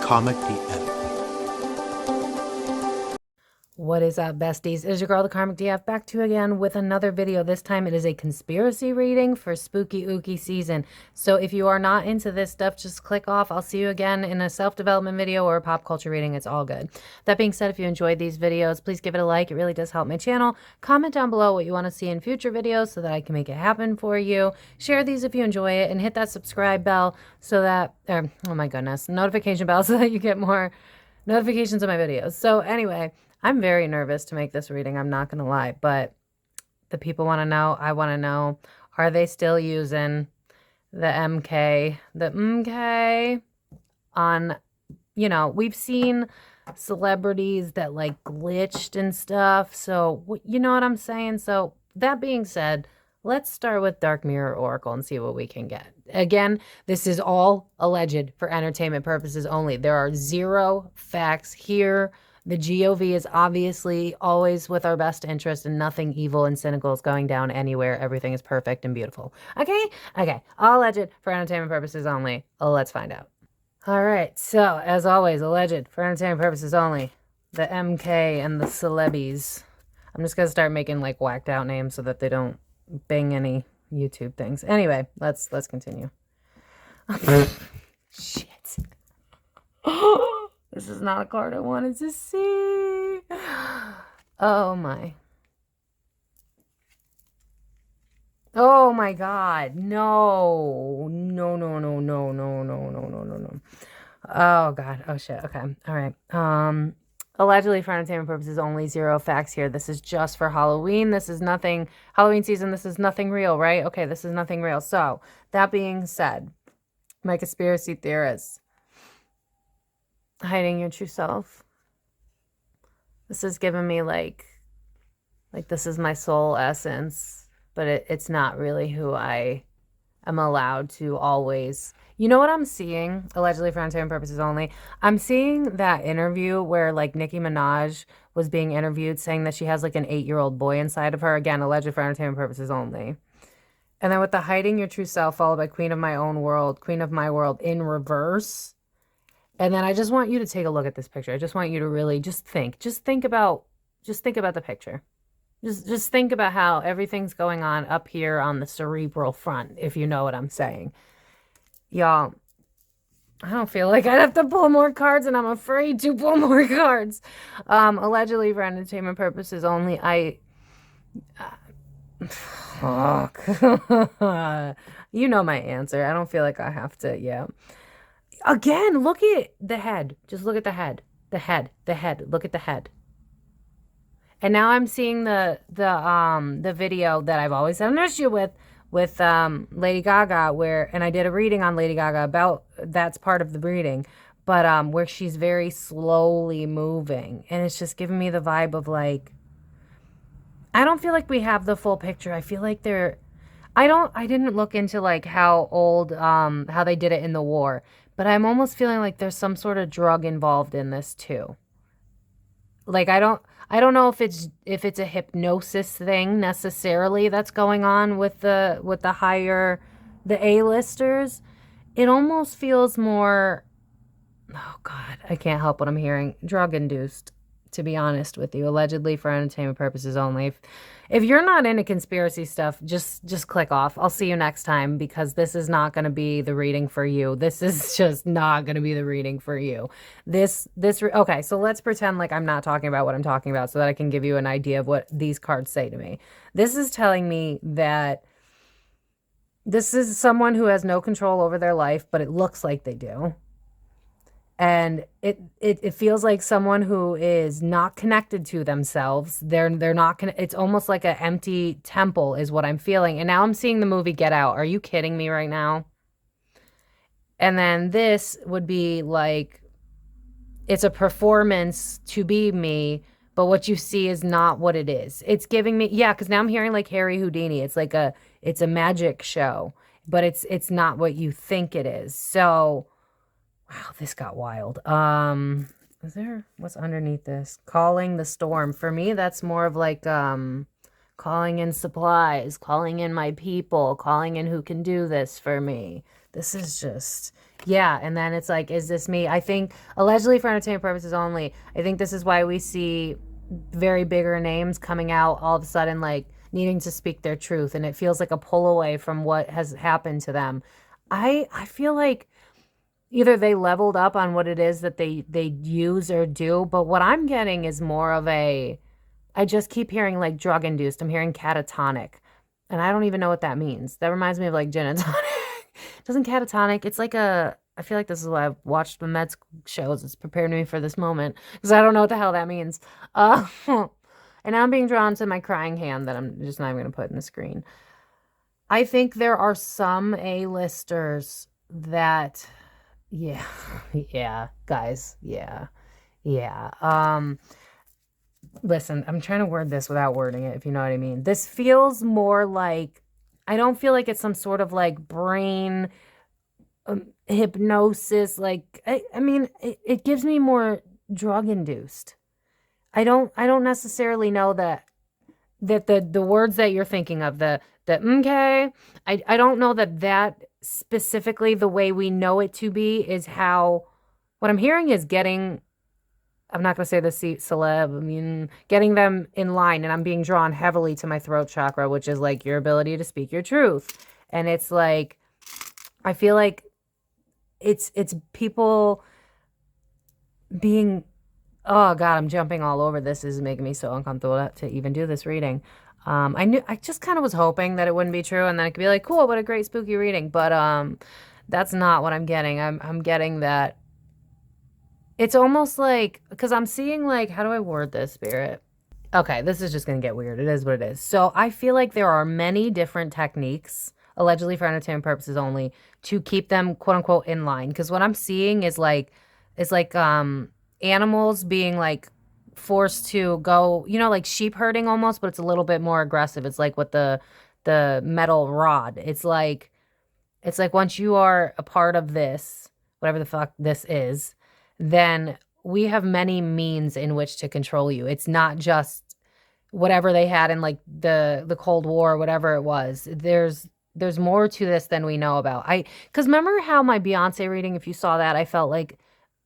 Karmic DF. What is up, besties? It is your girl, the Karmic DF, back to you again with another video. This time it is a conspiracy reading for spooky ooky season. So if you are not into this stuff, just click off. I'll see you again in a self-development video or a pop culture reading. It's all good. That being said, if you enjoyed these videos, please give it a like. It really does help my channel. Comment down below what you want to see in future videos so that I can make it happen for you. Share these if you enjoy it, and hit that subscribe bell so that, oh my goodness, notification bell so that you get more notifications of my videos. So anyway, I'm very nervous to make this reading, I'm not going to lie, but the people want to know, I want to know, are they still using the MK on, you know, we've seen celebrities that like glitched and stuff, so you know what I'm saying? So that being said, let's start with Dark Mirror Oracle and see what we can get. Again, this is all alleged for entertainment purposes only. There are zero facts here. The GOV is obviously always with our best interest, and nothing evil and cynical is going down anywhere. Everything is perfect and beautiful. Okay? Okay. All alleged for entertainment purposes only. Let's find out. All right. So, as always, alleged for entertainment purposes only. The MK and the celebs. I'm just going to start making like whacked out names so that they don't bang any YouTube things. Anyway, let's continue. Shit. This is not a card I wanted to see. Oh my. Oh my God. No. No, no, no, no, no, no, no, no, no, no. Oh God. Oh shit. Okay. All right. Allegedly for entertainment purposes only, zero facts here. This is just for Halloween. This is nothing, Halloween season, this is nothing real, right? Okay, this is nothing real. So, that being said, my conspiracy theorists, hiding your true self. This is giving me like this is my soul essence, but it's not really who I am allowed to always. You know what I'm seeing? Allegedly for entertainment purposes only. I'm seeing that interview where like Nicki Minaj was being interviewed saying that she has like an 8-year-old boy inside of her. Again, alleged for entertainment purposes only. And then with the hiding your true self followed by Queen of My Own World, Queen of My World in reverse. And then I just want you to take a look at this picture. I just want you to really just think about the picture. Just think about how everything's going on up here on the cerebral front, if you know what I'm saying. Y'all, I don't feel like I'd have to pull more cards, and I'm afraid to pull more cards. Allegedly for entertainment purposes only, fuck. You know my answer. I don't feel like I have to, yeah. Again, look at the head. Just look at the head. The head. Look at the head. And now I'm seeing the video that I've always had an issue with Lady Gaga, where, and I did a reading on Lady Gaga about, that's part of the reading, but where she's very slowly moving, and it's just giving me the vibe of like, I don't feel like we have the full picture. I feel like I didn't look into like how old, how they did it in the war, but I'm almost feeling like there's some sort of drug involved in this too. Like, I don't know if it's a hypnosis thing necessarily that's going on with the A-listers. It almost feels more, oh God, I can't help what I'm hearing. Drug induced, to be honest with you. Allegedly for entertainment purposes only. If you're not into conspiracy stuff, just click off. I'll see you next time, because this is not going to be the reading for you. This is just not going to be the reading for you. Okay, so let's pretend like I'm not talking about what I'm talking about so that I can give you an idea of what these cards say to me. This is telling me that this is someone who has no control over their life, but it looks like they do. And it feels like someone who is not connected to themselves. They're not it's almost like an empty temple is what I'm feeling. And now I'm seeing the movie Get Out. Are you kidding me right now? And then this would be like, it's a performance to be me, but what you see is not what it is. It's giving me, yeah, because now I'm hearing like Harry Houdini. It's like it's a magic show, but it's not what you think it is. So wow, this got wild. Is there, what's underneath this? Calling the storm. For me, that's more of like calling in supplies, calling in my people, calling in who can do this for me. This is just, Yeah, and then it's like, is this me? I think allegedly for entertainment purposes only. I think this is why we see very bigger names coming out all of a sudden, like needing to speak their truth, and it feels like a pull away from what has happened to them. I feel like either they leveled up on what it is that they use or do, but what I'm getting is more of a, I just keep hearing like drug induced. I'm hearing catatonic, and I don't even know what that means. That reminds me of like gin and tonic. Doesn't catatonic? It's like a. I feel like this is why I've watched the med shows. It's prepared me for this moment because I don't know what the hell that means. And now I'm being drawn to my crying hand that I'm just not even going to put in the screen. I think there are some A-listers that, yeah, yeah, guys, yeah, yeah. Listen, I'm trying to word this without wording it, if you know what I mean. This feels more like, I don't feel like it's some sort of like brain hypnosis. Like, I mean, it gives me more drug induced. I don't necessarily know that the words that you're thinking of, the okay, I don't know that specifically the way we know it to be is how, what I'm hearing is getting, I'm not going to say the celeb, I mean, getting them in line, and I'm being drawn heavily to my throat chakra, which is like your ability to speak your truth. And it's like, I feel like it's people being, oh God, I'm jumping all over this. This is making me so uncomfortable to even do this reading. I just kind of was hoping that it wouldn't be true, and then it could be like, cool, what a great spooky reading. But that's not what I'm getting. I'm getting that it's almost like, because I'm seeing like, how do I word this, Spirit? Okay, this is just going to get weird. It is what it is. So I feel like there are many different techniques, allegedly for entertainment purposes only, to keep them quote unquote in line. Because what I'm seeing is like, animals being like forced to go, you know, like sheep herding almost, but it's a little bit more aggressive. It's like with the metal rod. It's like once you are a part of this, whatever the fuck this is, then we have many means in which to control you. It's not just whatever they had in like the Cold War, whatever it was. There's more to this than we know about. Because remember how my Beyonce reading, if you saw that, I felt like,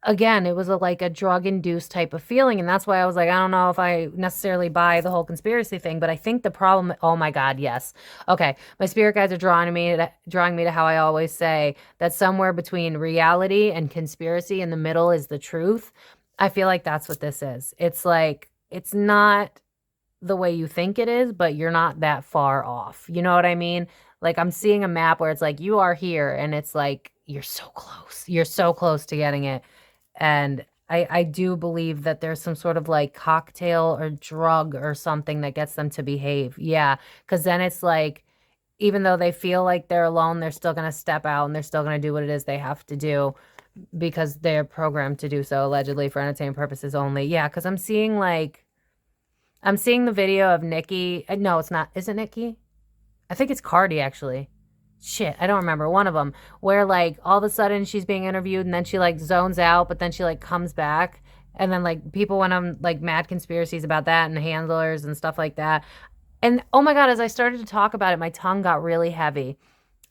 again, it was like a drug induced type of feeling. And that's why I was like, I don't know if I necessarily buy the whole conspiracy thing, but I think the problem, oh my God, yes. Okay. My spirit guides are drawing me to how I always say that somewhere between reality and conspiracy in the middle is the truth. I feel like that's what this is. It's like, it's not the way you think it is, but you're not that far off. You know what I mean? Like I'm seeing a map where it's like, you are here, and it's like, you're so close. You're so close to getting it. And I do believe that there's some sort of like cocktail or drug or something that gets them to behave. Yeah. Because then it's like, even though they feel like they're alone, they're still going to step out and they're still going to do what it is they have to do because they're programmed to do so, allegedly for entertainment purposes only. Yeah. Because I'm seeing the video of Nikki. No, it's not. Is it Nikki? I think it's Cardi, actually. Shit, I don't remember. One of them, where like all of a sudden she's being interviewed and then she like zones out, but then she like comes back, and then like people went on like mad conspiracies about that and handlers and stuff like that. And oh my God, as I started to talk about it, my tongue got really heavy.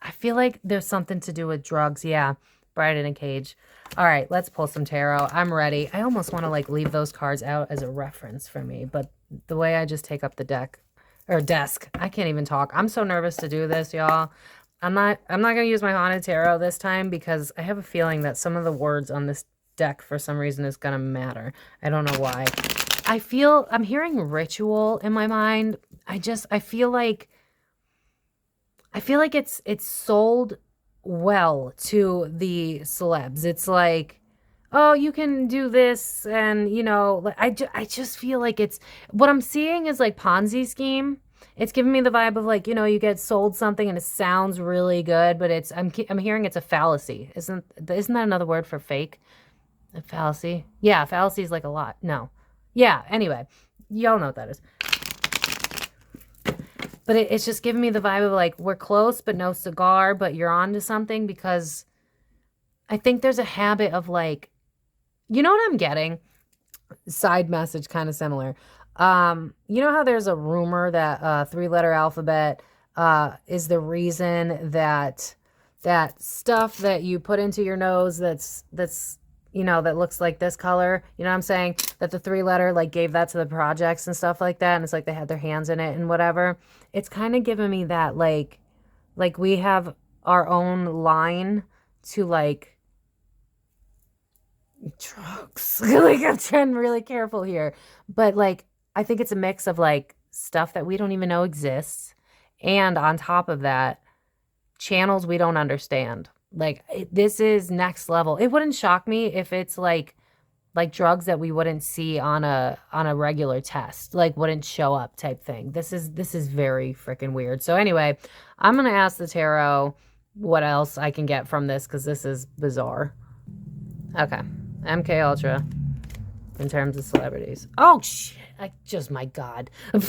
I feel like there's something to do with drugs. Yeah. Bride in a cage. All right, let's pull some tarot. I'm ready. I almost want to like leave those cards out as a reference for me, but the way I just take up the desk, I can't even talk. I'm so nervous to do this, y'all. I'm not going to use my haunted tarot this time because I have a feeling that some of the words on this deck for some reason is going to matter. I don't know why. I'm hearing ritual in my mind. I feel like it's sold well to the celebs. It's like, oh, you can do this, and you know, I just feel like it's, what I'm seeing is like Ponzi scheme. It's giving me the vibe of like, you know, you get sold something and it sounds really good, but I'm hearing it's a fallacy. Isn't that another word for fake? A fallacy? Yeah, fallacy is like a lot. No. Yeah, anyway, y'all know what that is. But it's just giving me the vibe of like, we're close, but no cigar, but you're on to something, because I think there's a habit of like, you know what I'm getting? Side message, kind of similar. You know how there's a rumor that 3-letter alphabet is the reason that that stuff that you put into your nose that's you know, that looks like this color, you know what I'm saying? That the 3-letter like gave that to the projects and stuff like that. And it's like they had their hands in it and whatever. It's kind of giving me that like we have our own line to like drugs. Like I'm trying really careful here. But like, I think it's a mix of like stuff that we don't even know exists. And on top of that, channels we don't understand. Like this is next level. It wouldn't shock me if it's like drugs that we wouldn't see on a regular test, like wouldn't show up type thing. This is very freaking weird. So anyway, I'm gonna ask the tarot what else I can get from this because this is bizarre. Okay, MK Ultra in terms of celebrities. Oh shit! My God. All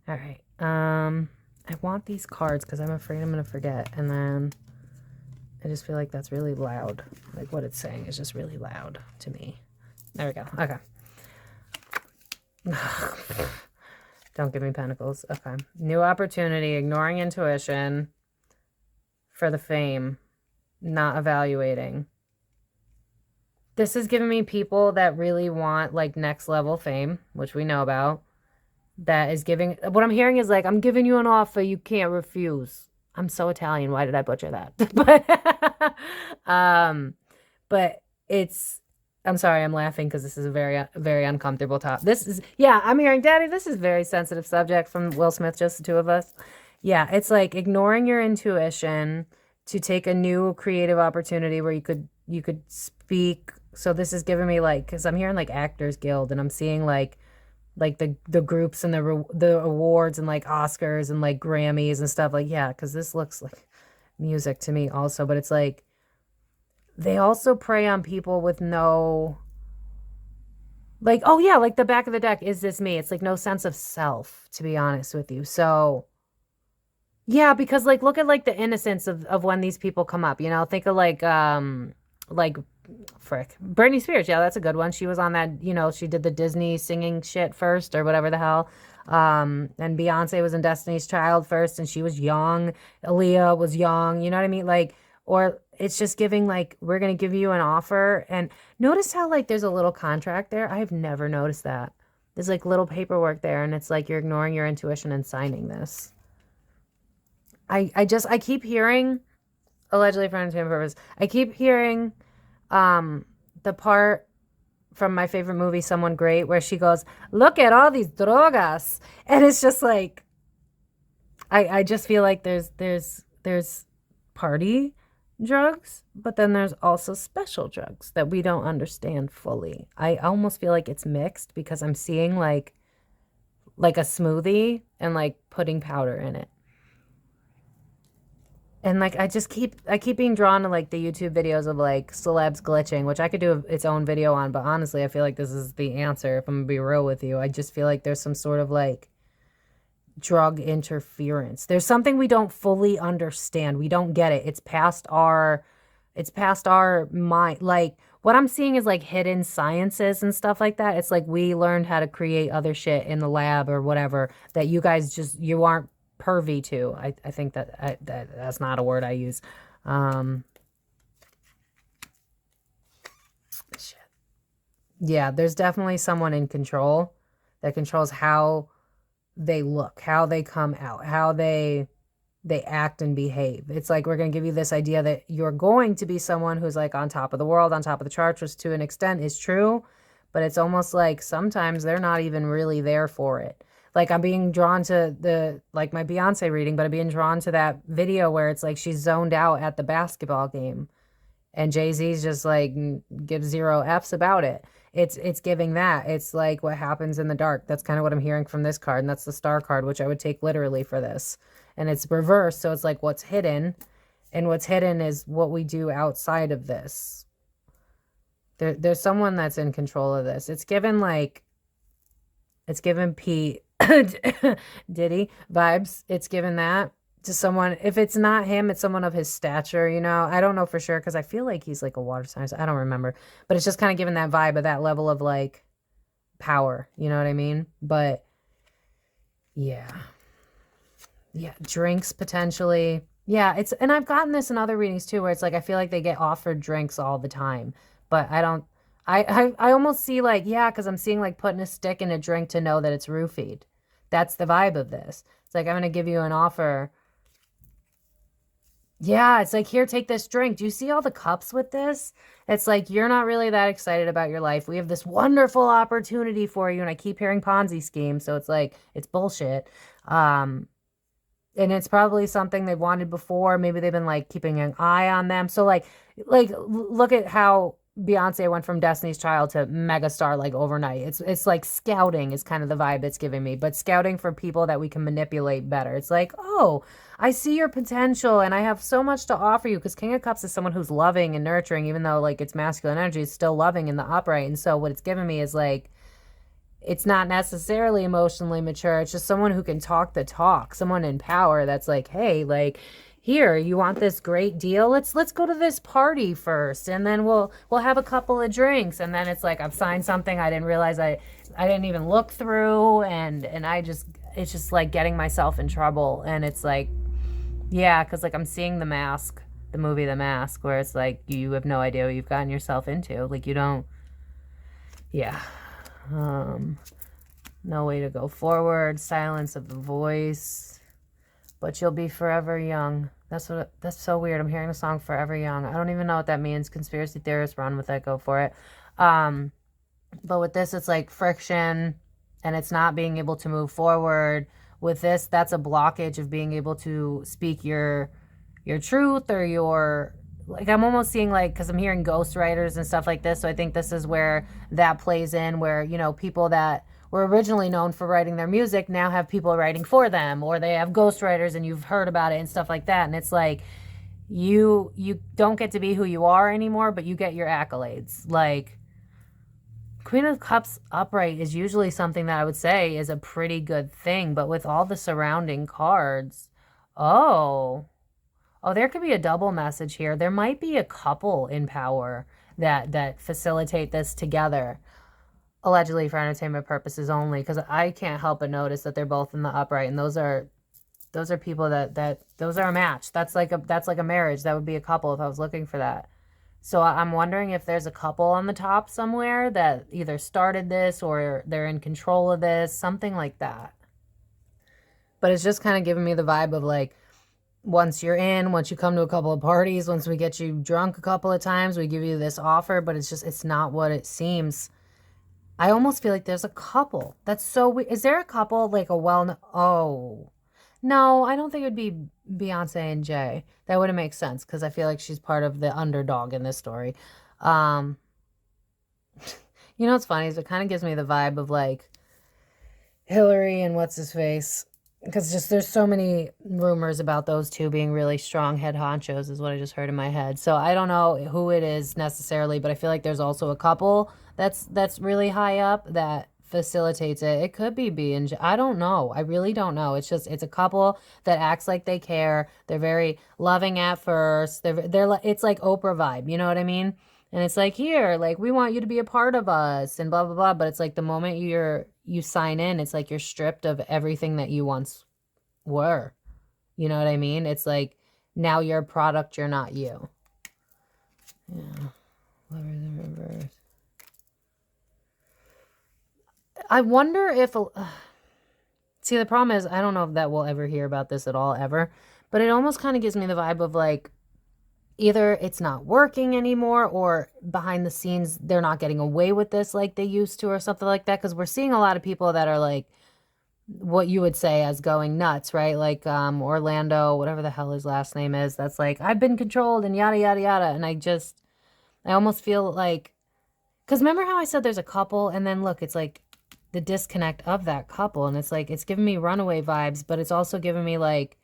right. I want these cards because I'm afraid I'm gonna forget, and then I just feel like that's really loud. Like what it's saying is just really loud to me. There we go. Okay. Don't give me pentacles. Okay. New opportunity, ignoring intuition for the fame, not evaluating. This is giving me people that really want like next level fame, which we know about. That is giving, what I'm hearing is like, I'm giving you an offer you can't refuse. I'm so Italian. Why did I butcher that? But it's, I'm sorry, I'm laughing because this is a very, very uncomfortable topic. This is, yeah, I'm hearing, Daddy, this is very sensitive subject from Will Smith, just the two of us. Yeah, it's like ignoring your intuition to take a new creative opportunity where you could speak. So this is giving me like, because I'm hearing like Actors Guild, and I'm seeing like the groups and the awards and like Oscars and like Grammys and stuff. Like, yeah, because this looks like music to me also, but it's like they also prey on people with no, like, oh yeah, like the back of the deck, is this me? It's like no sense of self, to be honest with you. So yeah, because like look at like the innocence of when these people come up, you know, think of like frick, Britney Spears. Yeah, that's a good one. She was on that, you know, she did the Disney singing shit first or whatever the hell. And Beyonce was in Destiny's Child first, and she was young. Aaliyah was young, you know what I mean? Like, or it's just giving like, we're going to give you an offer. And notice how like there's a little contract there. I have never noticed that. There's like little paperwork there, and it's like you're ignoring your intuition and signing this. I keep hearing, allegedly for entertainment purpose, I keep hearing the part from my favorite movie, Someone Great, where she goes, look at all these drogas. And it's just like, I just feel like there's party drugs, but then there's also special drugs that we don't understand fully. I almost feel like it's mixed because I'm seeing like a smoothie and like putting powder in it. And like I keep being drawn to like the YouTube videos of like celebs glitching, which I could do its own video on, but honestly I feel like this is the answer if I'm gonna be real with you. I just feel like there's some sort of like drug interference. There's something we don't fully understand. We don't get it. It's past our mind. Like what I'm seeing is like hidden sciences and stuff like that. It's like we learned how to create other shit in the lab or whatever that you guys you aren't pervy to. I think that's not a word I use. Shit. Yeah, there's definitely someone in control that controls how they look, how they come out, how they act and behave. It's like we're going to give you this idea that you're going to be someone who's like on top of the world, on top of the charts, which to an extent is true, but it's almost like sometimes they're not even really there for it. Like I'm being drawn to like my Beyonce reading, but I'm being drawn to that video where it's like she's zoned out at the basketball game and Jay-Z's just like gives 0 F's about it. It's giving that. It's like what happens in the dark. That's kind of what I'm hearing from this card. And that's the Star card, which I would take literally for this. And it's reversed. So it's like what's hidden, and what's hidden is what we do outside of this. There's someone that's in control of this. It's given Pete Diddy vibes. It's given that to someone. If it's not him, it's someone of his stature, you know. I don't know for sure because I feel like he's like a water sign. I don't remember, but it's just kind of given that vibe of that level of like power, you know what I mean? But yeah, drinks potentially. Yeah, and I've gotten this in other readings too, where it's like I feel like they get offered drinks all the time, but I don't. I almost see like, yeah, because I'm seeing like putting a stick in a drink to know that it's roofied. That's the vibe of this. It's like I'm gonna give you an offer. Yeah, it's like, here, take this drink. Do you see all the cups with this? It's like you're not really that excited about your life. We have this wonderful opportunity for you, and I keep hearing Ponzi scheme, so it's like it's bullshit. Um, and it's probably something they've wanted before. Maybe they've been like keeping an eye on them. So look at how Beyonce went from Destiny's Child to megastar like overnight. It's like scouting is kind of the vibe it's giving me, but scouting for people that we can manipulate better. It's like, oh, I see your potential and I have so much to offer you, because King of Cups is someone who's loving and nurturing, even though like it's masculine energy, it's still loving in the upright. And so what it's given me is like, it's not necessarily emotionally mature. It's just someone who can talk the talk, someone in power that's like, hey, like, here, you want this great deal? Let's go to this party first, and then we'll have a couple of drinks. And then it's like I've signed something I didn't realize I didn't even look through, and it's just like getting myself in trouble. And it's like, yeah, because like I'm seeing The Mask, the movie The Mask, where it's like you have no idea what you've gotten yourself into. Like you don't, yeah. Um, no way to go forward. Silence of the voice. But you'll be forever young. That's so weird. I'm hearing a song Forever Young. I don't even know what that means. Conspiracy theorists, run with it, go for it. But with this, it's like friction, and it's not being able to move forward. With this, that's a blockage of being able to speak your truth, or your, like, I'm almost seeing like, because I'm hearing ghostwriters and stuff like this, so I think this is where that plays in, where, you know, people that were originally known for writing their music now have people writing for them, or they have ghostwriters and you've heard about it and stuff like that. And it's like you don't get to be who you are anymore, but you get your accolades. Like Queen of Cups upright is usually something that I would say is a pretty good thing, but with all the surrounding cards, oh, oh, there could be a double message here. There might be a couple in power that facilitate this together, allegedly for entertainment purposes only, because I can't help but notice that they're both in the upright, and those are people that those are a match. That's like a marriage. That would be a couple if I was looking for that. So I'm wondering if there's a couple on the top somewhere that either started this or they're in control of this, something like that. But it's just kind of giving me the vibe of like, once you come to a couple of parties, once we get you drunk a couple of times, we give you this offer, but it's not what it seems. I almost feel like there's a couple. That's so weird. Is there a couple like a oh, no, I don't think it would be Beyonce and Jay. That wouldn't make sense because I feel like she's part of the underdog in this story. Um, you know what's funny is it kind of gives me the vibe of like Hillary and what's his face, because just there's so many rumors about those two being really strong head honchos is what I just heard in my head. So I don't know who it is necessarily, but I feel like there's also a couple that's really high up that facilitates it. It could be B and J. I don't know. I really don't know. It's a couple that acts like they care. They're very loving at first. It's like Oprah vibe. You know what I mean? And it's like, here, like, we want you to be a part of us and blah, blah, blah. But it's like the moment you sign in, it's like you're stripped of everything that you once were. You know what I mean? It's like, now you're a product, you're not you. Yeah. Lovers in reverse. I wonder if... see, the problem is, I don't know if that we'll ever hear about this at all, ever. But it almost kind of gives me the vibe of like, either it's not working anymore, or behind the scenes they're not getting away with this like they used to, or something like that, because we're seeing a lot of people that are like what you would say as going nuts, right? Like Orlando, whatever the hell his last name is, that's like, I've been controlled and yada yada yada. And I almost feel like, because remember how I said there's a couple, and then look, it's like the disconnect of that couple, and it's like it's giving me runaway vibes, but it's also giving me like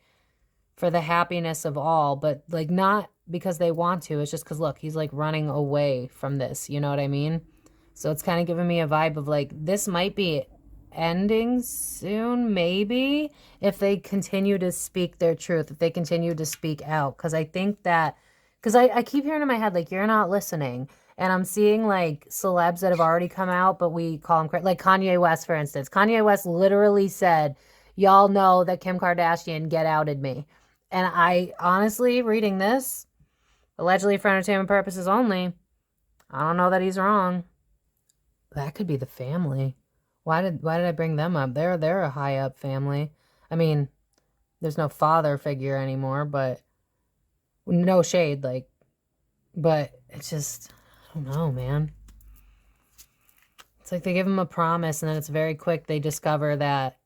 for the happiness of all, but like not because they want to. It's just because, look, he's like running away from this. You know what I mean? So it's kind of giving me a vibe of like, this might be ending soon, maybe, if they continue to speak their truth, if they continue to speak out. Because I think that, because I keep hearing in my head, like, you're not listening. And I'm seeing like celebs that have already come out, but we call them, like Kanye West, for instance. Kanye West literally said, y'all know that Kim Kardashian get outed me. And I honestly, reading this, allegedly for entertainment purposes only, I don't know that he's wrong. That could be the family. Why did I bring them up? They're a high up family. I mean, there's no father figure anymore, but no shade, like, but it's just, I don't know, man. It's like they give him a promise and then it's very quick they discover that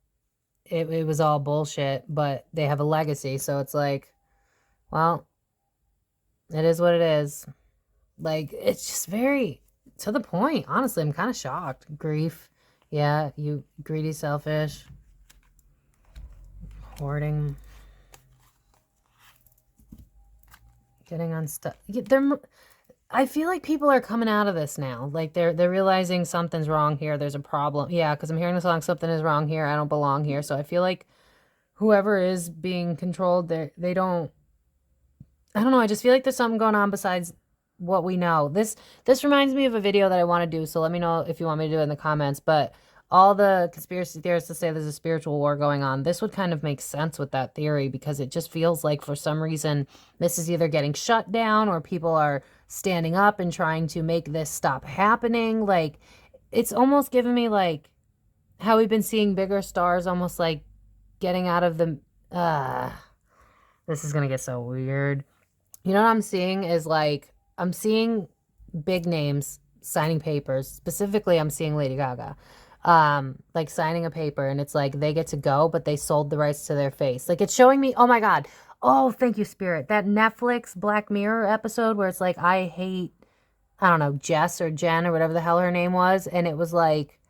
it was all bullshit, but they have a legacy. So it's like, well, it is what it is. Like, it's just very to the point. Honestly, I'm kind of shocked. Grief. Yeah, you greedy, selfish. Hoarding. Getting unstuck. I feel like people are coming out of this now. Like they're realizing something's wrong here. There's a problem. Yeah, because I'm hearing the song "Something Is Wrong Here." I don't belong here. So I feel like whoever is being controlled, they don't. I don't know. I just feel like there's something going on besides what we know. This reminds me of a video that I want to do. So let me know if you want me to do it in the comments. But all the conspiracy theorists to say there's a spiritual war going on, this would kind of make sense with that theory because it just feels like for some reason this is either getting shut down or people are standing up and trying to make this stop happening. Like, it's almost giving me like how we've been seeing bigger stars almost like getting out of the this is gonna get so weird. You know what I'm seeing is like I'm seeing big names signing papers. Specifically, I'm seeing Lady Gaga. Like signing a paper and it's like they get to go, but they sold the rights to their face. Like it's showing me, oh my God. Oh, thank you, Spirit. That Netflix Black Mirror episode where it's like, I hate, I don't know, Jess or Jen or whatever the hell her name was. And it was like,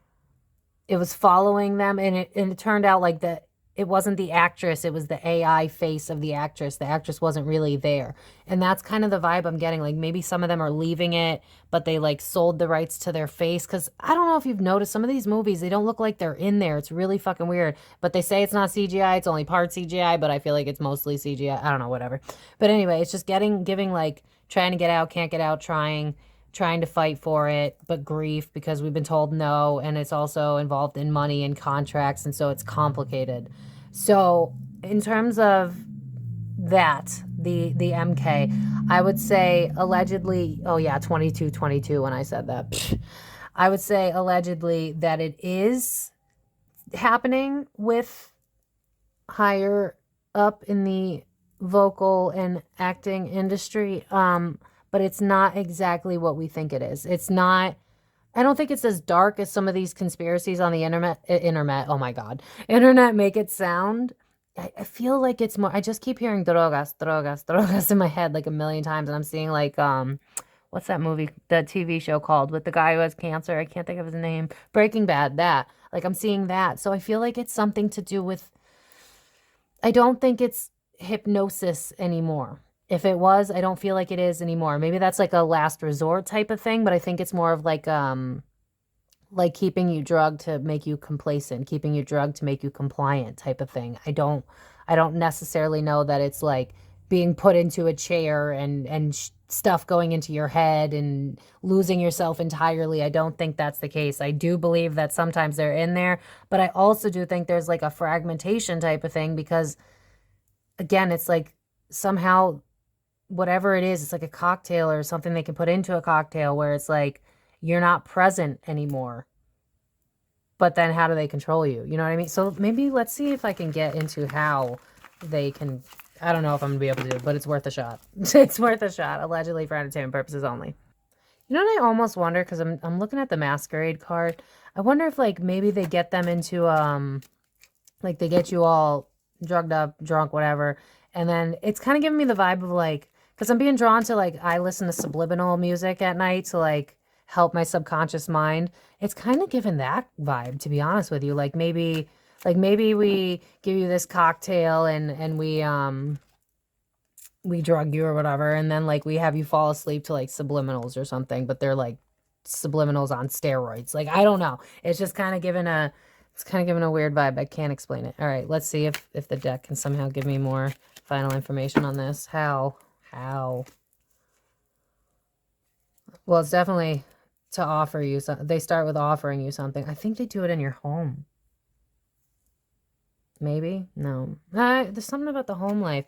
it was following them and it turned out like that it wasn't the actress, it was the AI face of the actress. The actress wasn't really there. And that's kind of the vibe I'm getting. Like maybe some of them are leaving it, but they like sold the rights to their face. Cause I don't know if you've noticed some of these movies, they don't look like they're in there. It's really fucking weird. But they say it's not CGI, it's only part CGI, but I feel like it's mostly CGI. I don't know, whatever. But anyway, it's just giving like trying to get out, can't get out, trying to fight for it, but grief because we've been told no, and it's also involved in money and contracts, and so it's complicated. So in terms of that, the MK, I would say allegedly, oh yeah, 2222 when I said that. Psh, I would say allegedly that it is happening with higher up in the vocal and acting industry. But it's not exactly what we think it is. It's not, I don't think it's as dark as some of these conspiracies on the internet, oh my God, internet make it sound. I feel like it's more, I just keep hearing drogas, drogas, drogas in my head like a million times. And I'm seeing like, what's that movie, the TV show called with the guy who has cancer? I can't think of his name. Breaking Bad, that. Like I'm seeing that. So I feel like it's something to do with, I don't think it's hypnosis anymore. If it was, I don't feel like it is anymore. Maybe that's like a last resort type of thing, but I think it's more of like keeping you drugged to make you complacent, keeping you drugged to make you compliant type of thing. I don't necessarily know that it's like being put into a chair and stuff going into your head and losing yourself entirely. I don't think that's the case. I do believe that sometimes they're in there, but I also do think there's like a fragmentation type of thing because again, it's like somehow whatever it is, it's like a cocktail or something they can put into a cocktail where it's like you're not present anymore. But then how do they control you? You know what I mean? So maybe let's see if I can get into how they can. I don't know if I'm going to be able to do it, but it's worth a shot. It's worth a shot, allegedly for entertainment purposes only. You know what I almost wonder, because I'm looking at the masquerade card. I wonder if like maybe they get them into like they get you all drugged up, drunk, whatever. And then it's kind of giving me the vibe of like, because I'm being drawn to like, I listen to subliminal music at night to like help my subconscious mind. It's kind of giving that vibe, to be honest with you. Like maybe we give you this cocktail and we drug you or whatever, and then like we have you fall asleep to like subliminals or something, but they're like subliminals on steroids. Like I don't know. It's just kind of giving a weird vibe. I can't explain it. All right, let's see if the deck can somehow give me more final information on this. How? Well, it's definitely to offer you something. They start with offering you something. I think they do it in your home. Maybe? No. There's something about the home life.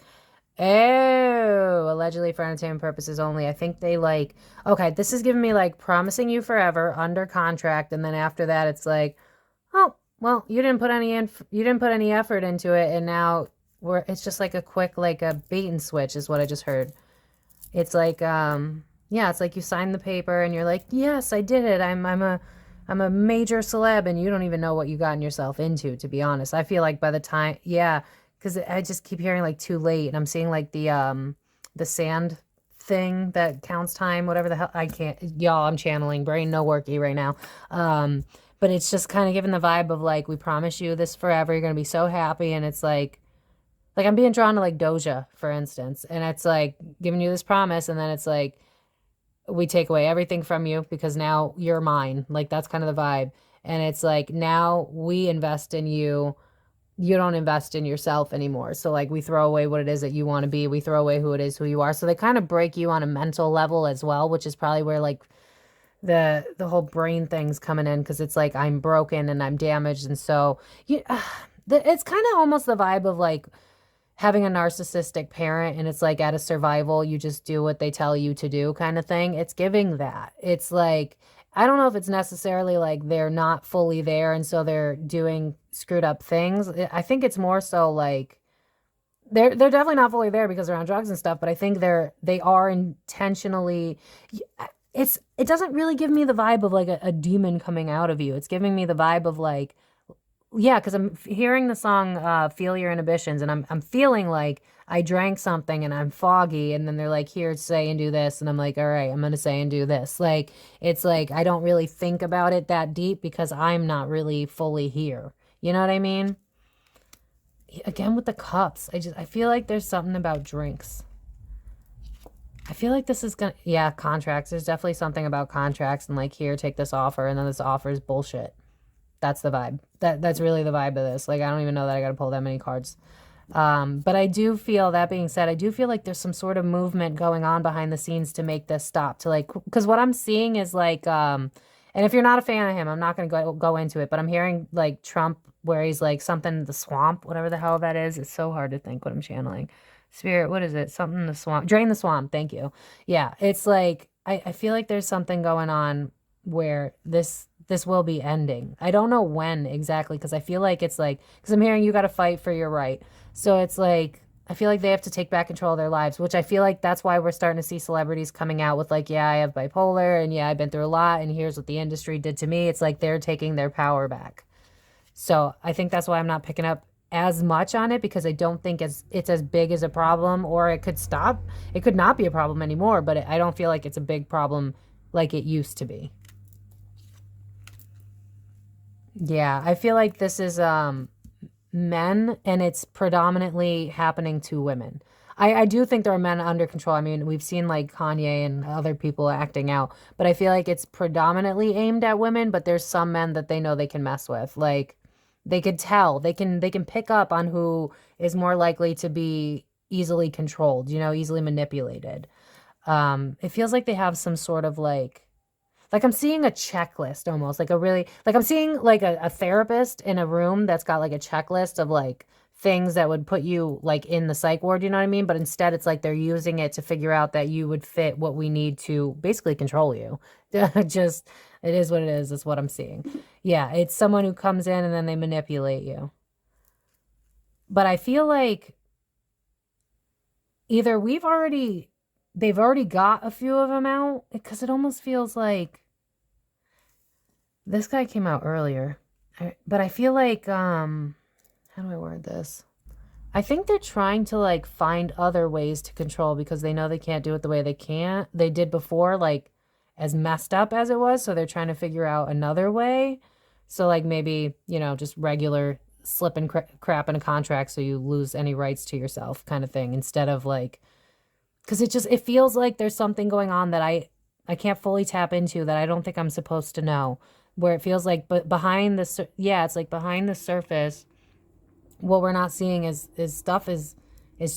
Oh, allegedly for entertainment purposes only. I think they like, okay, this is giving me like promising you forever under contract. And then after that, it's like, oh, well, you didn't put any effort into it. And now it's just like a quick, like a bait and switch is what I just heard. It's like, yeah, it's like you sign the paper and you're like, yes, I did it. I'm a major celeb, and you don't even know what you gotten yourself into, to be honest. I feel like by the time, yeah, because I just keep hearing like too late, and I'm seeing like the sand thing that counts time, whatever the hell. I can't, y'all, I'm channeling, brain no worky right now. But it's just kind of giving the vibe of like, we promise you this forever. You're gonna be so happy, and it's like I'm being drawn to like Doja, for instance, and it's like giving you this promise, and then it's like we take away everything from you because now you're mine. Like that's kind of the vibe. And it's like now we invest in you. You don't invest in yourself anymore. So like we throw away what it is that you want to be. We throw away who it is, who you are. So they kind of break you on a mental level as well, which is probably where like the whole brain thing's coming in, because it's like I'm broken and I'm damaged, and so you it's kind of almost the vibe of like having a narcissistic parent, and it's like out of survival you just do what they tell you to do kind of thing. It's giving that. It's like I don't know if it's necessarily like they're not fully there and so they're doing screwed up things. I think it's more so like they're definitely not fully there because they're on drugs and stuff, but I think they are intentionally. It doesn't really give me the vibe of like a demon coming out of you. It's giving me the vibe of like, yeah, because I'm hearing the song "Feel Your Inhibitions," and I'm feeling like I drank something and I'm foggy, and then they're like, "Here, say and do this," and I'm like, "All right, I'm gonna say and do this." Like it's like I don't really think about it that deep because I'm not really fully here. You know what I mean? Again with the cups, I feel like there's something about drinks. I feel like this is gonna, yeah, contracts. There's definitely something about contracts and like, here, take this offer, and then this offer is bullshit. That's the vibe. That's really the vibe of this. Like, I don't even know that I got to pull that many cards. But I do feel, that being said, I do feel like there's some sort of movement going on behind the scenes to make this stop. To like, because what I'm seeing is like, and if you're not a fan of him, I'm not going to go into it. But I'm hearing like Trump, where he's like something in the swamp, whatever the hell that is. It's so hard to think what I'm channeling. Spirit, what is it? Something in the swamp. Drain the swamp. Thank you. Yeah, it's like I feel like there's something going on where this will be ending. I don't know when exactly, because I feel like it's like, because I'm hearing you got to fight for your right. So it's like, I feel like they have to take back control of their lives, which I feel like that's why we're starting to see celebrities coming out with like, yeah, I have bipolar, and yeah, I've been through a lot, and here's what the industry did to me. It's like they're taking their power back. So I think that's why I'm not picking up as much on it, because I don't think it's as big as a problem, or it could stop. It could not be a problem anymore, but I don't feel like it's a big problem like it used to be. Yeah, I feel like this is men, and it's predominantly happening to women. I do think there are men under control. I mean, we've seen like Kanye and other people acting out, but I feel like it's predominantly aimed at women, but there's some men that they know they can mess with. Like they could tell, they can pick up on who is more likely to be easily controlled, easily manipulated. It feels like they have some sort of like I'm seeing a checklist almost, like a really, like I'm seeing like a therapist in a room that's got like a checklist of like things that would put you like in the psych ward, you know what I mean? But instead it's like they're using it to figure out that you would fit what we need to basically control you. Just, it is what it is. That's what I'm seeing. Yeah, it's someone who comes in and then they manipulate you. But I feel like either they've already got a few of them out, because it almost feels like this guy came out earlier, but I feel like, how do I word this? I think they're trying to like find other ways to control, because they know they can't do it the way they did before, like as messed up as it was. So they're trying to figure out another way. So like maybe, just regular slipping crap in a contract so you lose any rights to yourself kind of thing, instead of like, because it feels like there's something going on that I can't fully tap into, that I don't think I'm supposed to know, where it feels like, but behind the, yeah, it's like behind the surface, what we're not seeing is stuff is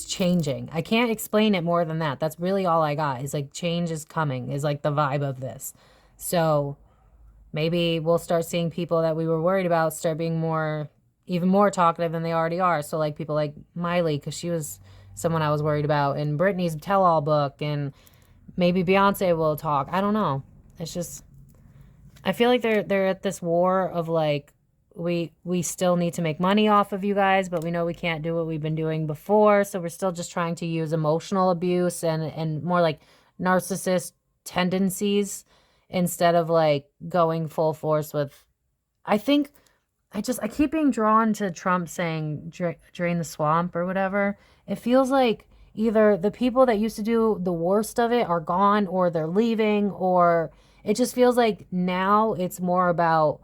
changing. I can't explain it more than that. That's really all I got, is like change is coming, is like the vibe of this. So maybe we'll start seeing people that we were worried about start being even more talkative than they already are. So like people like Miley, because she was someone I was worried about, and Britney's tell-all book, and maybe Beyonce will talk. I don't know. It's just, I feel like they're at this war of like, we still need to make money off of you guys, but we know we can't do what we've been doing before, so we're still just trying to use emotional abuse and more like narcissist tendencies instead of like going full force with, I think, I keep being drawn to Trump saying drain the swamp or whatever. It feels like either the people that used to do the worst of it are gone, or they're leaving, or it just feels like now it's more about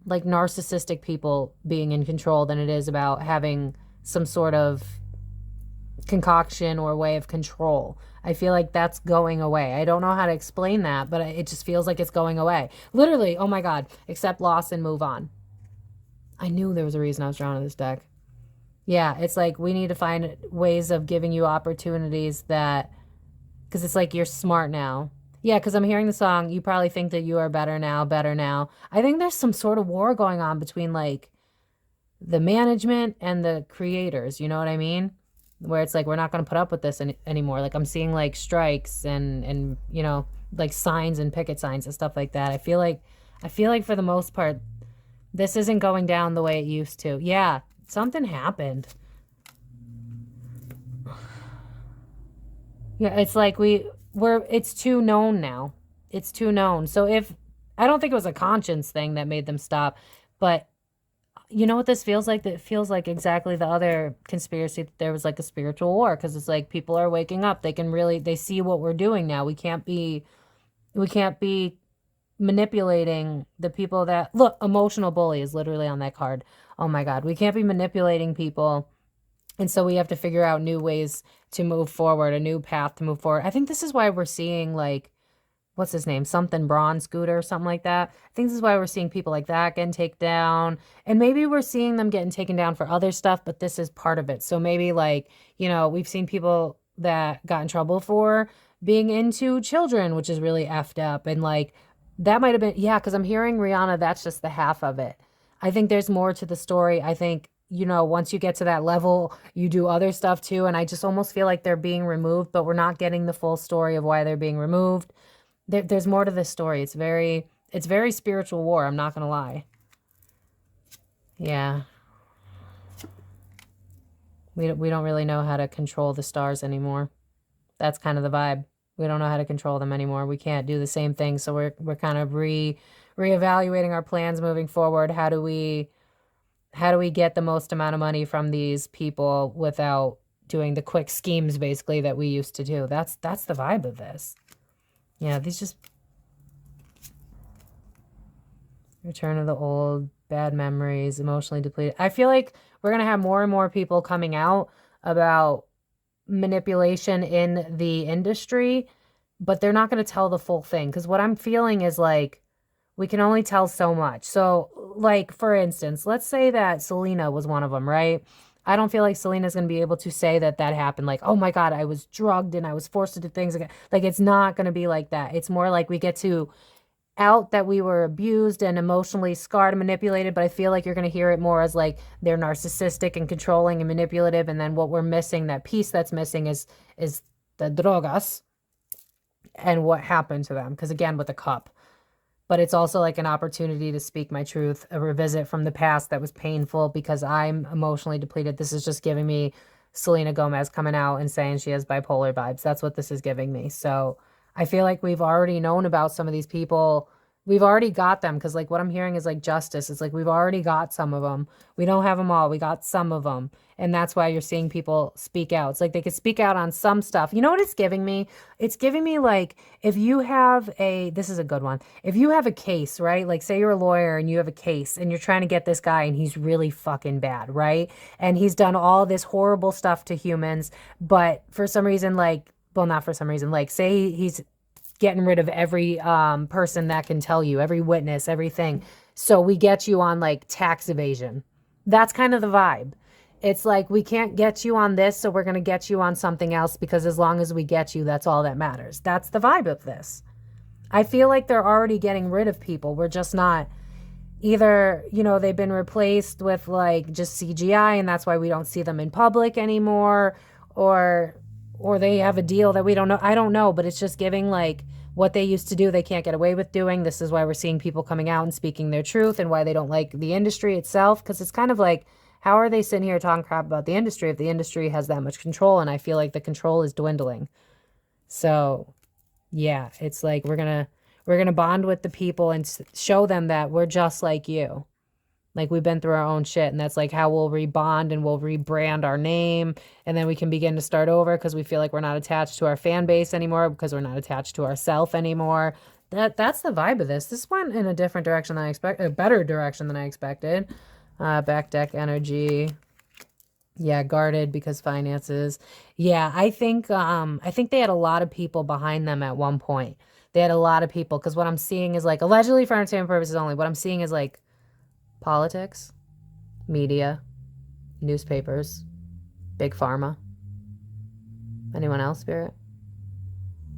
like narcissistic people being in control than it is about having some sort of concoction or way of control. I feel like that's going away. I don't know how to explain that, but it just feels like it's going away. Literally, oh my God, accept loss and move on. I knew there was a reason I was drawn to this deck. Yeah, it's like we need to find ways of giving you opportunities that, because it's like you're smart now. Yeah, because I'm hearing the song, you probably think that you are better now, better now. I think there's some sort of war going on between like the management and the creators, you know what I mean? Where it's like, we're not going to put up with this anymore. Like I'm seeing like strikes and you know, like signs and picket signs and stuff like that. I feel like for the most part, this isn't going down the way it used to. Yeah, something happened. Yeah, it's like it's too known now. It's too known. So I don't think it was a conscience thing that made them stop, but you know what this feels like? That feels like exactly the other conspiracy. That there was like a spiritual war, because it's like people are waking up. They see what we're doing now. We can't be manipulating the people that, look, emotional bully is literally on that card. Oh my God, we can't be manipulating people. And so we have to figure out new ways to move forward, a new path to move forward. I think this is why we're seeing like, what's his name? Something Braun Scooter or something like that. I think this is why we're seeing people like that getting taken down. And maybe we're seeing them getting taken down for other stuff, but this is part of it. So maybe like, you know, we've seen people that got in trouble for being into children, which is really effed up. And like, that might have been, yeah, because I'm hearing Rihanna, that's just the half of it. I think there's more to the story. I think, you know, once you get to that level, you do other stuff too. And I just almost feel like they're being removed, but we're not getting the full story of why they're being removed. There's more to this story. It's very spiritual war. I'm not going to lie. Yeah. We don't really know how to control the stars anymore. That's kind of the vibe. We don't know how to control them anymore. We can't do the same thing. So we're kind of reevaluating our plans moving forward. How do we get the most amount of money from these people without doing the quick schemes basically that we used to do? That's the vibe of this. Yeah, these just return of the old, bad memories, emotionally depleted. I feel like we're going to have more and more people coming out about manipulation in the industry, but they're not going to tell the full thing, because what I'm feeling is like we can only tell so much. So like, for instance, let's say that Selena was one of them, right? I don't feel like Selena's going to be able to say that happened. Like, oh my God, I was drugged and I was forced to do things again. Like, it's not going to be like that. It's more like we get to out that we were abused and emotionally scarred and manipulated, but I feel like you're going to hear it more as like they're narcissistic and controlling and manipulative, and then what we're missing, that piece that's missing is the drogas and what happened to them. Because again, with the cup. But it's also like an opportunity to speak my truth, a revisit from the past that was painful because I'm emotionally depleted. This is just giving me Selena Gomez coming out and saying she has bipolar vibes. That's what this is giving me. So I feel like we've already known about some of these people. We've already got them, because like what I'm hearing is like justice. It's like we've already got some of them. We don't have them all. We got some of them. And that's why you're seeing people speak out. It's like they could speak out on some stuff. You know what it's giving me? It's giving me like, if you have this is a good one. If you have a case, right? Like say you're a lawyer and you have a case and you're trying to get this guy and he's really fucking bad, right? And he's done all this horrible stuff to humans, but for some reason, like, well, not for some reason, like say he's getting rid of every person that can tell you, every witness, everything. So we get you on like tax evasion. That's kind of the vibe. It's like, we can't get you on this, so we're going to get you on something else, because as long as we get you, that's all that matters. That's the vibe of this. I feel like they're already getting rid of people. We're just not, either, you know, they've been replaced with like just CGI and that's why we don't see them in public anymore, or they have a deal that we don't know. I don't know, but it's just giving like what they used to do, they can't get away with doing. This is why we're seeing people coming out and speaking their truth, and why they don't like the industry itself. Because it's kind of like, how are they sitting here talking crap about the industry if the industry has that much control? And I feel like the control is dwindling. So yeah, it's like we're gonna bond with the people and show them that we're just like you. Like, we've been through our own shit, and that's like how we'll rebond and we'll rebrand our name, and then we can begin to start over because we feel like we're not attached to our fan base anymore, because we're not attached to ourself anymore. That's the vibe of this. This went in a different direction than I expected, a better direction than I expected. Back deck energy. Yeah, guarded because finances. Yeah, I think they had a lot of people behind them at one point. They had a lot of people, because what I'm seeing is like, allegedly for entertainment purposes only, what I'm seeing is like politics, media, newspapers, big pharma. Anyone else, Spirit?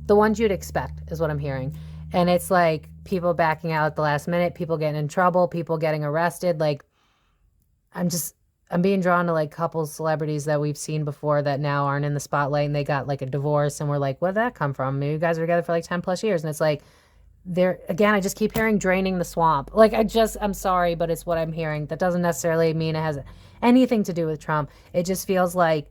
The ones you'd expect is what I'm hearing. And it's like people backing out at the last minute, people getting in trouble, people getting arrested. Like, I'm being drawn to like couple celebrities that we've seen before that now aren't in the spotlight, and they got like a divorce, and we're like, where'd that come from? Maybe you guys were together for like 10 plus years. And it's like, again, I just keep hearing draining the swamp. Like, I'm sorry, but it's what I'm hearing. That doesn't necessarily mean it has anything to do with Trump. It just feels like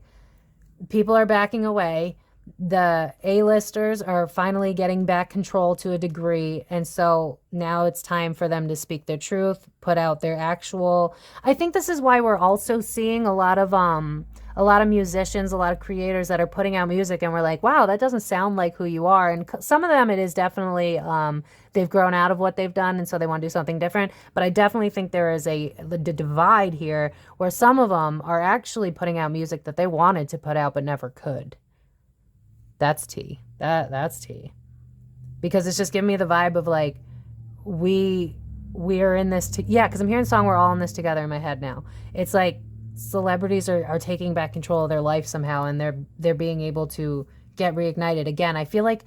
people are backing away. The A-listers are finally getting back control to a degree. And so now it's time for them to speak their truth, put out their actual, I think this is why we're also seeing a lot of musicians, a lot of creators that are putting out music, and we're like, wow, that doesn't sound like who you are. And some of them, it is definitely, they've grown out of what they've done, and so they want to do something different. But I definitely think there is the divide here, where some of them are actually putting out music that they wanted to put out but never could. That's tea. That's tea. Because it's just giving me the vibe of like, we're in this, yeah, because I'm hearing the song "We're All in This Together" in my head now. It's like celebrities are taking back control of their life somehow, and they're being able to get reignited again. I feel like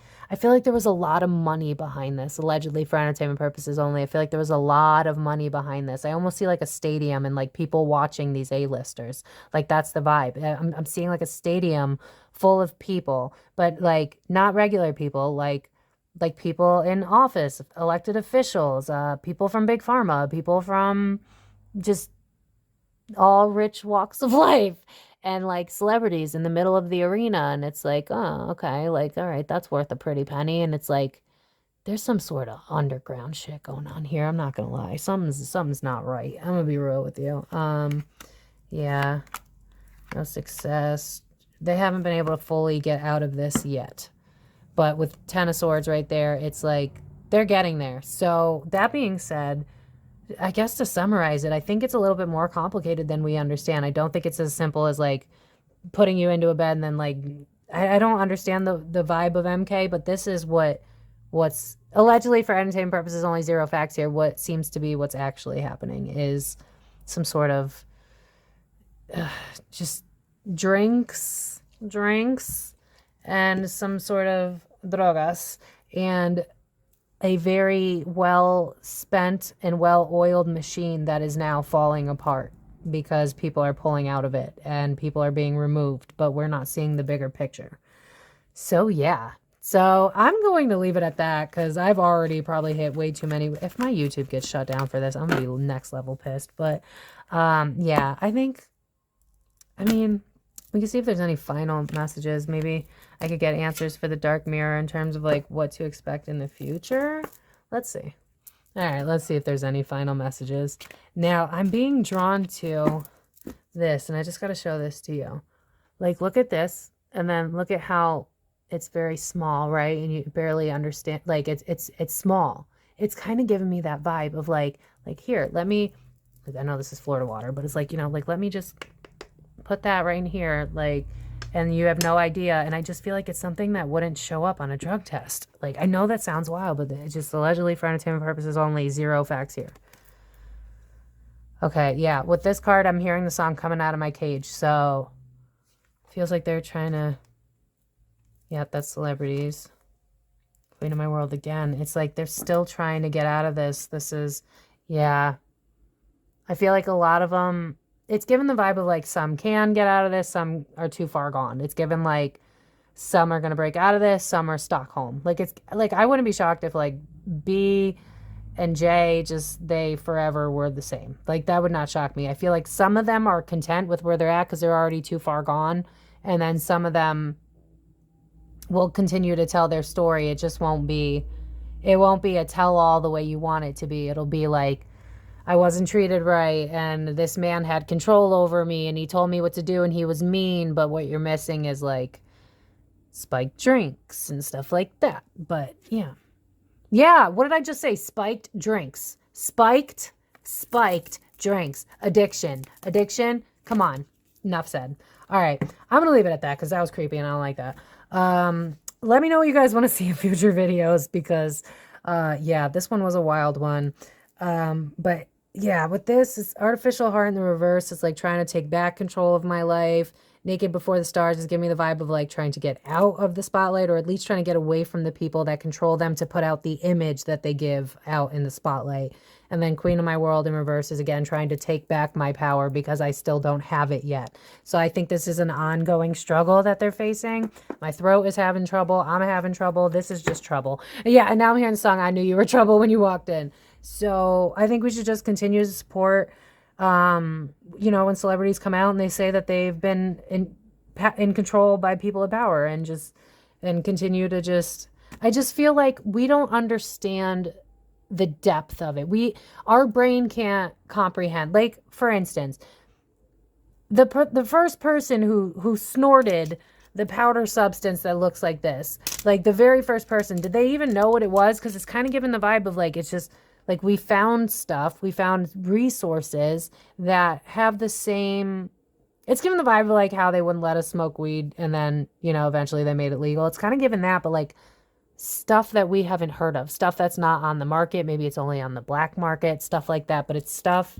there was a lot of money behind this, allegedly for entertainment purposes only. I feel like there was a lot of money behind this. I almost see like a stadium and like people watching these A-listers. Like, that's the vibe. I'm seeing like a stadium full of people, but like not regular people, like people in office, elected officials, people from big pharma, people from just all rich walks of life, and like celebrities in the middle of the arena. And it's like, oh, okay, like, all right, that's worth a pretty penny. And it's like, there's some sort of underground shit going on here. I'm not gonna lie, something's not right. I'm gonna be real with you. Yeah, no success. They haven't been able to fully get out of this yet, but with Ten of Swords right there, it's like they're getting there. So that being said, I guess to summarize it, I think it's a little bit more complicated than we understand. I don't think it's as simple as like putting you into a bed and then like, I don't understand the vibe of MK, but this is what's allegedly for entertainment purposes, only zero facts here. What seems to be what's actually happening is some sort of just drinks and some sort of drogas, and a very well spent and well oiled machine that is now falling apart because people are pulling out of it and people are being removed, but we're not seeing the bigger picture. So yeah, so I'm going to leave it at that, because I've already probably hit way too many. If my YouTube gets shut down for this, I'm gonna be next level pissed. But yeah, I mean, we can see if there's any final messages. Maybe I could get answers for the dark mirror in terms of like what to expect in the future. Let's see. All right, let's see if there's any final messages. Now, I'm being drawn to this, and I just got to show this to you. Like, look at this, and then look at how it's very small, right? And you barely understand. Like, it's small. It's kind of giving me that vibe of like here, let me, I know this is Florida water, but it's like, you know, like, let me just put that right in here, like, and you have no idea. And I just feel like it's something that wouldn't show up on a drug test. Like, I know that sounds wild, but it's just allegedly for entertainment purposes only, zero facts here. Okay, yeah, with this card, I'm hearing the song Coming Out of My Cage. So feels like they're trying to, yeah, that's celebrities. Queen of My World again. It's like they're still trying to get out of this. This is, yeah, I feel like a lot of them, it's given the vibe of like some can get out of this, some are too far gone. It's given like some are going to break out of this, some are stuck home. Like it's like I wouldn't be shocked if like B and J just they forever were the same. Like that would not shock me. I feel like some of them are content with where they're at because they're already too far gone, and then some of them will continue to tell their story. It just won't be a tell all the way you want it to be. It'll be like, I wasn't treated right and this man had control over me and he told me what to do and he was mean, but what you're missing is like spiked drinks and stuff like that. But yeah, what did I just say? Spiked drinks. Spiked drinks. Addiction. Come on. Enough said. All right, I'm gonna leave it at that because that was creepy and I don't like that. Let me know what you guys want to see in future videos because yeah, this one was a wild one. But yeah, with this, it's artificial heart in the reverse. It's like trying to take back control of my life. Naked Before the Stars is giving me the vibe of like trying to get out of the spotlight, or at least trying to get away from the people that control them to put out the image that they give out in the spotlight. And then Queen of My World in reverse is again trying to take back my power because I still don't have it yet. So I think this is an ongoing struggle that they're facing. My throat is having trouble. I'm having trouble. This is just trouble. Yeah, and now I'm hearing the song, I Knew You Were Trouble When You Walked In. So I think we should just continue to support, you know, when celebrities come out and they say that they've been in control by people of power and continue to I just feel like we don't understand the depth of it. Our brain can't comprehend. Like, for instance, the first person who snorted the powder substance that looks like this, like the very first person, did they even know what it was? Because it's kind of given the vibe of like, it's just like we found stuff, we found resources that have the same, it's given the vibe of like how they wouldn't let us smoke weed and then, you know, eventually they made it legal. It's kind of given that, but like stuff that we haven't heard of, stuff that's not on the market, maybe it's only on the black market, stuff like that, but it's stuff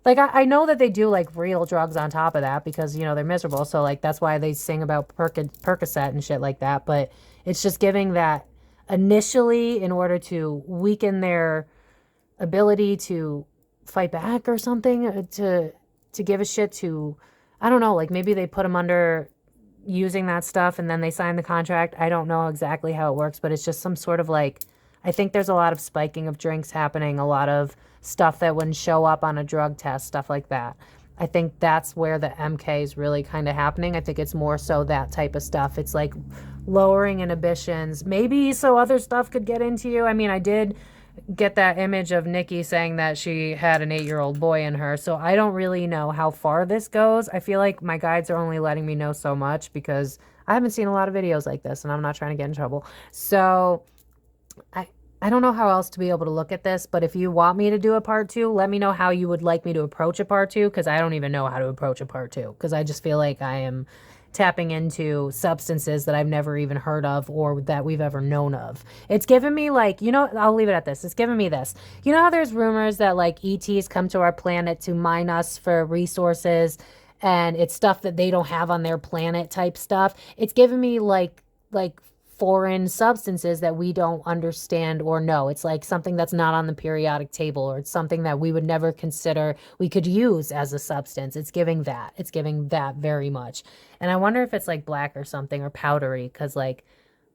like I know that they do like real drugs on top of that because, you know, they're miserable, so like that's why they sing about Percocet and shit like that. But it's just giving that initially in order to weaken their ability to fight back or something, to give a shit to, I don't know, like maybe they put them under using that stuff and then they sign the contract. I don't know exactly how it works, but it's just some sort of like, I think there's a lot of spiking of drinks happening, a lot of stuff that wouldn't show up on a drug test, stuff like that. I think that's where the MK is really kind of happening. I think it's more so that type of stuff. It's like lowering inhibitions, maybe so other stuff could get into you. I mean, I did get that image of Nikki saying that she had an 8-year-old boy in her, so I don't really know how far this goes. I feel like my guides are only letting me know so much because I haven't seen a lot of videos like this and I'm not trying to get in trouble. So I don't know how else to be able to look at this, but if you want me to do a part 2, let me know how you would like me to approach a part 2, because I don't even know how to approach a part 2, because I just feel like I am tapping into substances that I've never even heard of or that we've ever known of. It's given me like, you know, I'll leave it at this. It's given me this. You know how there's rumors that like ETs come to our planet to mine us for resources and it's stuff that they don't have on their planet type stuff? It's given me like foreign substances that we don't understand or know. It's like something that's not on the periodic table, or it's something that we would never consider we could use as a substance. It's giving that. It's giving that very much. And I wonder if it's like black or something or powdery, because like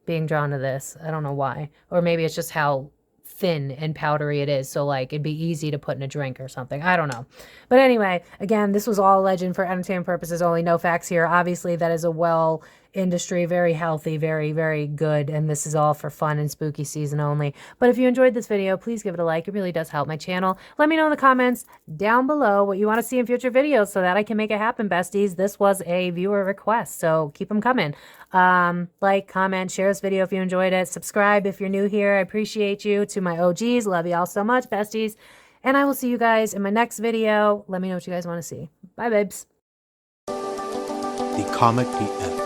being drawn to this, I don't know why. Or maybe it's just how thin and powdery it is, so like it'd be easy to put in a drink or something. I don't know. But anyway, again, this was all legend for entertainment purposes only. No facts here. Obviously, that is a well industry, very healthy, very, very good, and this is all for fun and spooky season only. But if you enjoyed this video, please give it a like. It really does help my channel. Let me know in the comments down below what you want to see in future videos so that I can make it happen, besties. This was a viewer request, so keep them coming. Like, comment, share this video if you enjoyed it. Subscribe if you're new here. I appreciate you. To my OGs, love you all so much, besties. And I will see you guys in my next video. Let me know what you guys want to see. Bye, babes. The Comic DF.